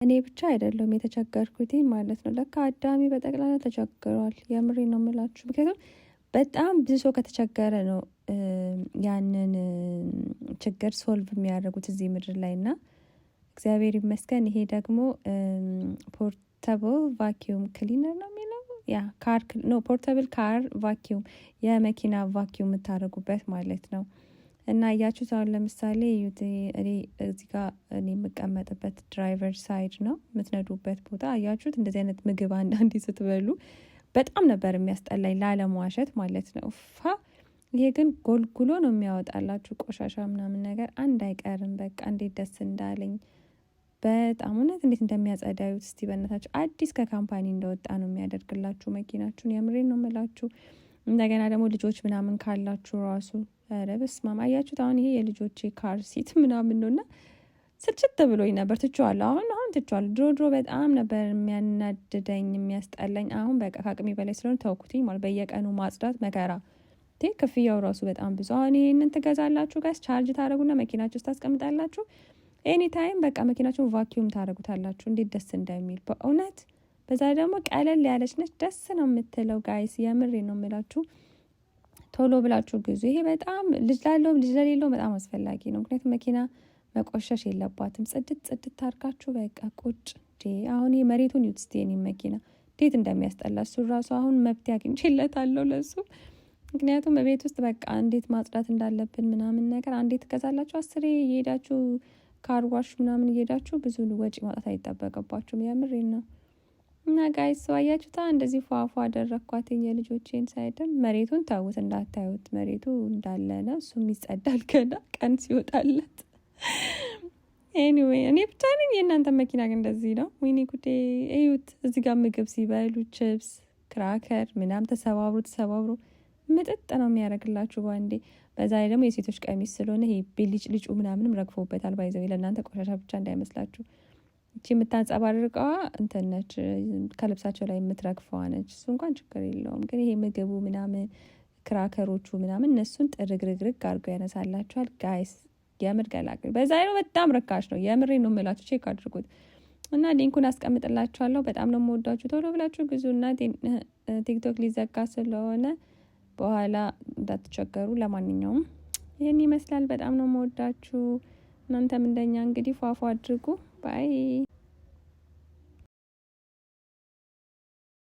እኔ ብቻ አይደለም የተቸገርኩት ማለት ነው። ለካ አዳሚ በጠቅላላ ተቸግሯል። የምሬ ነው የምላችሁ። ምክንያቱም በጣም ብዙ ሰው ከተቸገረ ነው ያንን ችግር ሶልቭ የሚያደርጉት እዚህ ምድር ላይ እና እግዚአብሔር ይመስገን። ይሄ ደግሞ ፖርታብል ቫኪዩም ክሊነር ነው የሚለው ያ ካር ነው። ፖርታብል ካር ቫኪዩም የመኪና ቫኪዩም የምታደርጉበት ማለት ነው። እና እያችሁት አሁን ለምሳሌ እኔ እዚህ ጋር እኔ የምቀመጥበት ድራይቨር ሳይድ ነው የምትነዱበት ቦታ አያችሁት። እንደዚህ አይነት ምግብ አንዳንዴ ስትበሉ በጣም ነበር የሚያስጠላኝ ላለመዋሸት ማለት ነው። ይሄ ግን ጎልጉሎ ነው የሚያወጣላችሁ ቆሻሻ ምናምን ነገር አንድ አይቀርም። በቃ እንዴት ደስ እንዳለኝ በጣም እውነት እንዴት እንደሚያጸዳዩት እስቲ በእናታችሁ። አዲስ ከካምፓኒ እንደወጣ ነው የሚያደርግላችሁ መኪናችሁን። የምሬን ነው የምላችሁ። እንደገና ደግሞ ልጆች ምናምን ካላችሁ ራሱ ኧረ በስመ አብ አያችሁት። አሁን ይሄ የልጆቼ ካር ሲት ምናምን ነው እና ስልችት ብሎኝ ነበር ትቼዋለሁ። አሁን ትቼዋለሁ። ድሮ በጣም ነበር የሚያናድደኝ የሚያስጠላኝ። አሁን በቃ ከአቅሜ በላይ ስለሆነ ተውኩትኝ ማለት በየቀኑ ማጽዳት መከራ ክፍያው ራሱ በጣም ብዙ። አሁን ይሄንን ትገዛላችሁ ጋይስ፣ ቻርጅ ታደረጉና መኪናችሁ ውስጥ ታስቀምጣላችሁ። ኤኒ ታይም በቃ መኪናችሁን ቫኪዩም ታደረጉታላችሁ። እንዴት ደስ እንደሚል በእውነት። በዛ ደግሞ ቀለል ያለች ነች፣ ደስ ነው የምትለው ጋይስ። የምሬ ነው የምላችሁ። ቶሎ ብላችሁ ግዙ። ይሄ በጣም ልጅ ላለውም ልጅ ለሌለው በጣም አስፈላጊ ነው። ምክንያቱም መኪና መቆሸሽ የለባትም። ጽድት አድርጋችሁ በቃ ቁጭ። አሁን ይሄ መሬቱን ይውት ስቴ መኪና እንዴት እንደሚያስጠላ እሱ ራሱ አሁን መብት አግኝቼለታለሁ ለሱ። ምክንያቱም በቤት ውስጥ በቃ እንዴት ማጽዳት እንዳለብን ምናምን ነገር አንዴ ትገዛላችሁ። 10 እየሄዳችሁ ካርዋሽ ምናምን እየሄዳችሁ ብዙ ወጪ ማውጣት አይጠበቅባችሁም። የምሬን ነው። እና ጋይስ አያችሁታ እንደዚህ ፏፏ አደረኳትኝ የልጆቼን ሳይደል። መሬቱን ተውት እንዳታዩት፣ መሬቱ እንዳለ ነው። እሱም ይጸዳል ገና ቀን ሲወጣለት። ኤኒዌይ እኔ ብቻ ነኝ የእናንተ መኪና ግን እንደዚህ ነው? ወይኔ ጉዴ! እዩት እዚህ ጋር ምግብ ሲበሉ ችፕስ፣ ክራከር ምናምን ተሰባብሮ ምጥጥ ነው የሚያደርግላችሁ ባንዴ። በዛ ላይ ደግሞ የሴቶች ቀሚስ ስለሆነ ይሄ ብልጭልጩ ምናምንም ረግፎበታል። ባይዘው ለእናንተ ቆሻሻ ብቻ እንዳይመስላችሁ። እቺ የምታንጸባርቀዋ እንትን ነች፣ ከልብሳቸው ላይ የምትረግፈዋ ነች። እሱ እንኳን ችግር የለውም። ግን ይሄ ምግቡ ምናምን ክራከሮቹ ምናምን እነሱን ጥርግርግርግ አድርገው ያነሳላችኋል ጋይስ። የምር ገላግል። በዛ ላይ በጣም ርካሽ ነው። የምሬ ነው የምላችሁ። ቼክ አድርጉት እና ሊንኩን አስቀምጥላችኋለሁ። በጣም ነው የምወዳችሁ። ቶሎ ብላችሁ ግዙ እና ቲክቶክ ሊዘጋ ስለሆነ በኋላ እንዳትቸገሩ። ለማንኛውም ይህን ይመስላል። በጣም ነው የምወዳችሁ። እናንተም እንደኛ እንግዲህ ፏፏ አድርጉ። ባይ